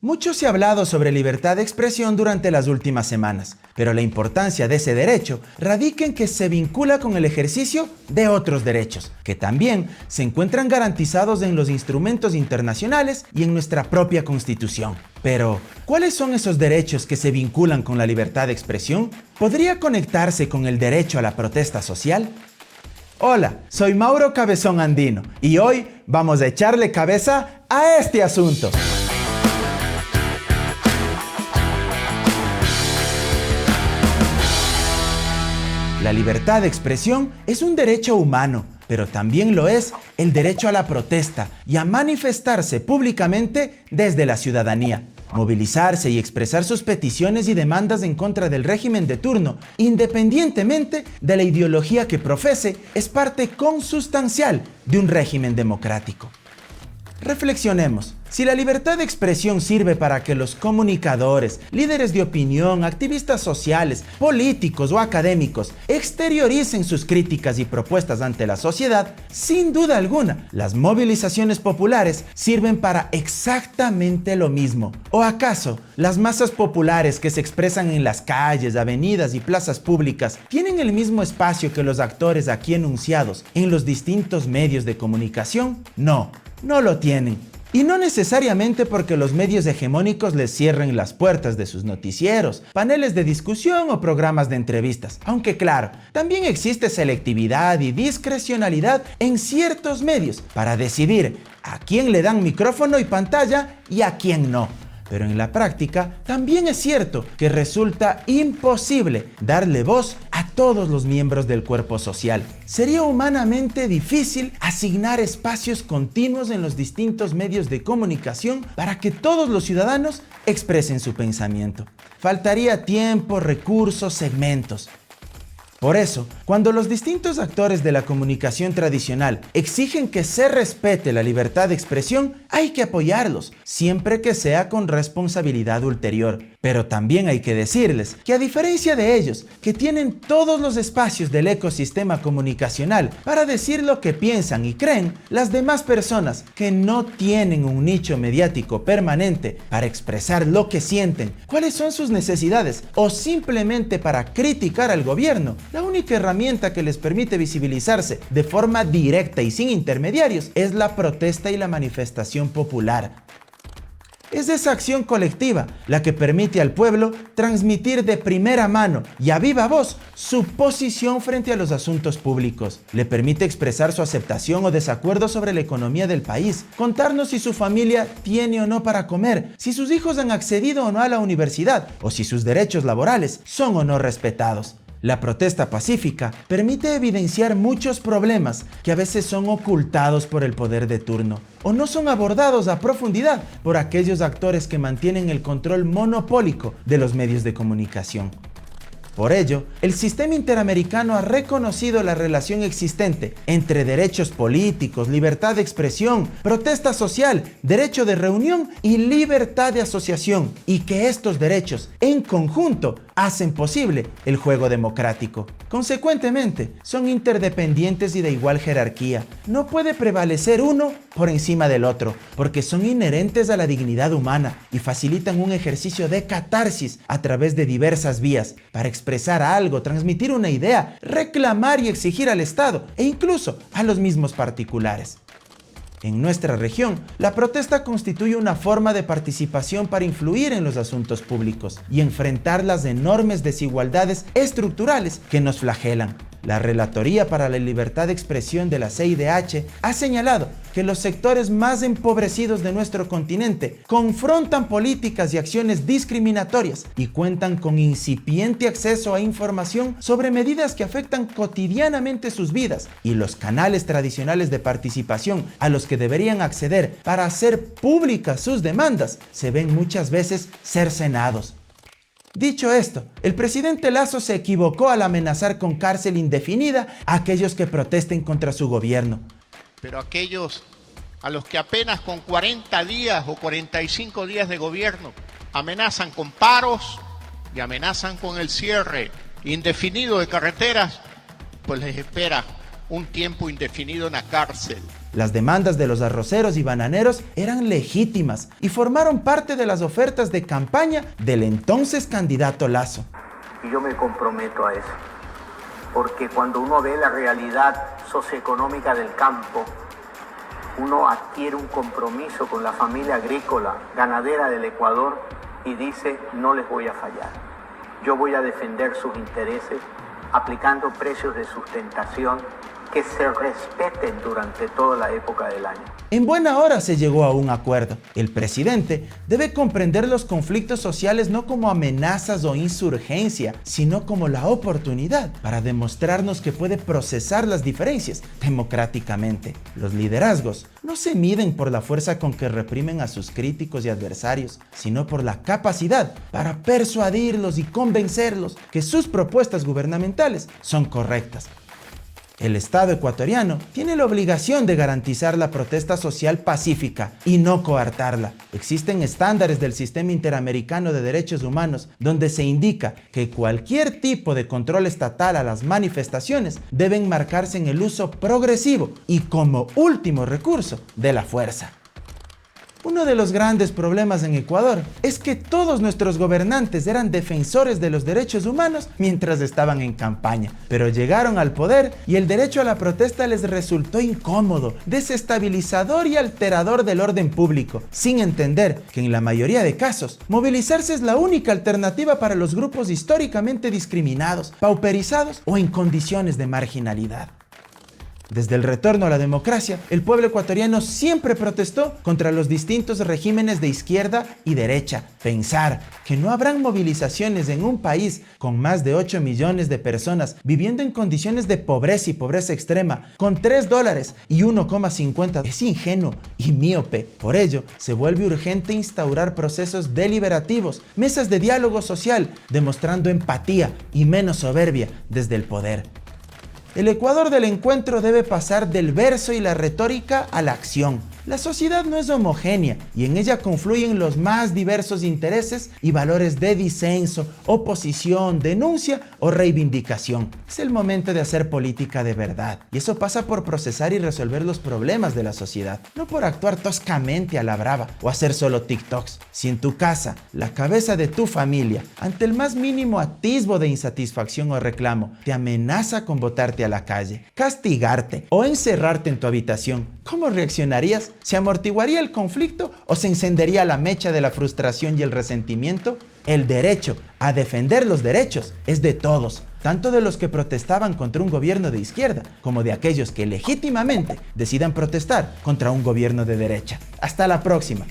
Mucho se ha hablado sobre libertad de expresión durante las últimas semanas, pero la importancia de ese derecho radica en que se vincula con el ejercicio de otros derechos, que también se encuentran garantizados en los instrumentos internacionales y en nuestra propia Constitución. Pero, ¿cuáles son esos derechos que se vinculan con la libertad de expresión? ¿Podría conectarse con el derecho a la protesta social? Hola, soy Mauro Cabezón Andino y hoy vamos a echarle cabeza a este asunto. La libertad de expresión es un derecho humano, pero también lo es el derecho a la protesta y a manifestarse públicamente desde la ciudadanía. Movilizarse y expresar sus peticiones y demandas en contra del régimen de turno, independientemente de la ideología que profese, es parte consustancial de un régimen democrático. Reflexionemos. Si la libertad de expresión sirve para que los comunicadores, líderes de opinión, activistas sociales, políticos o académicos exterioricen sus críticas y propuestas ante la sociedad, sin duda alguna, las movilizaciones populares sirven para exactamente lo mismo. ¿O acaso las masas populares que se expresan en las calles, avenidas y plazas públicas tienen el mismo espacio que los actores aquí enunciados en los distintos medios de comunicación? No lo tienen. Y no necesariamente porque los medios hegemónicos les cierren las puertas de sus noticieros, paneles de discusión o programas de entrevistas. Aunque claro, también existe selectividad y discrecionalidad en ciertos medios para decidir a quién le dan micrófono y pantalla y a quién no. Pero en la práctica también es cierto que resulta imposible darle voz a todos los miembros del cuerpo social. Sería humanamente difícil asignar espacios continuos en los distintos medios de comunicación para que todos los ciudadanos expresen su pensamiento. Faltaría tiempo, recursos, segmentos. Por eso, cuando los distintos actores de la comunicación tradicional exigen que se respete la libertad de expresión, hay que apoyarlos, siempre que sea con responsabilidad ulterior. Pero también hay que decirles que a diferencia de ellos, que tienen todos los espacios del ecosistema comunicacional para decir lo que piensan y creen, las demás personas que no tienen un nicho mediático permanente para expresar lo que sienten, cuáles son sus necesidades o simplemente para criticar al gobierno, la única herramienta que les permite visibilizarse de forma directa y sin intermediarios es la protesta y la manifestación popular. Es esa acción colectiva la que permite al pueblo transmitir de primera mano y a viva voz su posición frente a los asuntos públicos. Le permite expresar su aceptación o desacuerdo sobre la economía del país, contarnos si su familia tiene o no para comer, si sus hijos han accedido o no a la universidad, o si sus derechos laborales son o no respetados. La protesta pacífica permite evidenciar muchos problemas que a veces son ocultados por el poder de turno o no son abordados a profundidad por aquellos actores que mantienen el control monopólico de los medios de comunicación. Por ello, el sistema interamericano ha reconocido la relación existente entre derechos políticos, libertad de expresión, protesta social, derecho de reunión y libertad de asociación, y que estos derechos, en conjunto, hacen posible el juego democrático. Consecuentemente, son interdependientes y de igual jerarquía. No puede prevalecer uno por encima del otro, porque son inherentes a la dignidad humana y facilitan un ejercicio de catarsis a través de diversas vías para expresar algo, transmitir una idea, reclamar y exigir al Estado e incluso a los mismos particulares. En nuestra región, la protesta constituye una forma de participación para influir en los asuntos públicos y enfrentar las enormes desigualdades estructurales que nos flagelan. La Relatoría para la Libertad de Expresión de la CIDH ha señalado que los sectores más empobrecidos de nuestro continente confrontan políticas y acciones discriminatorias y cuentan con incipiente acceso a información sobre medidas que afectan cotidianamente sus vidas, y los canales tradicionales de participación a los que deberían acceder para hacer públicas sus demandas se ven muchas veces cercenados. Dicho esto, el presidente Lasso se equivocó al amenazar con cárcel indefinida a aquellos que protesten contra su gobierno. Pero aquellos a los que apenas con 40 días o 45 días de gobierno amenazan con paros y amenazan con el cierre indefinido de carreteras, pues les espera un tiempo indefinido en la cárcel. Las demandas de los arroceros y bananeros eran legítimas y formaron parte de las ofertas de campaña del entonces candidato Lasso. Y yo me comprometo a eso, porque cuando uno ve la realidad socioeconómica del campo, uno adquiere un compromiso con la familia agrícola, ganadera del Ecuador y dice, no les voy a fallar. Yo voy a defender sus intereses aplicando precios de sustentación que se respeten durante toda la época del año. En buena hora se llegó a un acuerdo. El presidente debe comprender los conflictos sociales no como amenazas o insurgencia, sino como la oportunidad para demostrarnos que puede procesar las diferencias democráticamente. Los liderazgos no se miden por la fuerza con que reprimen a sus críticos y adversarios, sino por la capacidad para persuadirlos y convencerlos que sus propuestas gubernamentales son correctas. El Estado ecuatoriano tiene la obligación de garantizar la protesta social pacífica y no coartarla. Existen estándares del Sistema Interamericano de Derechos Humanos donde se indica que cualquier tipo de control estatal a las manifestaciones deben marcarse en el uso progresivo y como último recurso de la fuerza. Uno de los grandes problemas en Ecuador es que todos nuestros gobernantes eran defensores de los derechos humanos mientras estaban en campaña, pero llegaron al poder y el derecho a la protesta les resultó incómodo, desestabilizador y alterador del orden público, sin entender que en la mayoría de casos, movilizarse es la única alternativa para los grupos históricamente discriminados, pauperizados o en condiciones de marginalidad. Desde el retorno a la democracia, el pueblo ecuatoriano siempre protestó contra los distintos regímenes de izquierda y derecha. Pensar que no habrán movilizaciones en un país con más de 8 millones de personas viviendo en condiciones de pobreza y pobreza extrema, con $3 y 1,50 es ingenuo y míope. Por ello, se vuelve urgente instaurar procesos deliberativos, mesas de diálogo social, demostrando empatía y menos soberbia desde el poder. El Ecuador del encuentro debe pasar del verso y la retórica a la acción. La sociedad no es homogénea y en ella confluyen los más diversos intereses y valores de disenso, oposición, denuncia o reivindicación. Es el momento de hacer política de verdad y eso pasa por procesar y resolver los problemas de la sociedad, no por actuar toscamente a la brava o hacer solo TikToks. Si en tu casa, la cabeza de tu familia, ante el más mínimo atisbo de insatisfacción o reclamo, te amenaza con botarte a la calle, castigarte o encerrarte en tu habitación, ¿cómo reaccionarías? ¿Se amortiguaría el conflicto o se encendería la mecha de la frustración y el resentimiento? El derecho a defender los derechos es de todos, tanto de los que protestaban contra un gobierno de izquierda como de aquellos que legítimamente decidan protestar contra un gobierno de derecha. Hasta la próxima.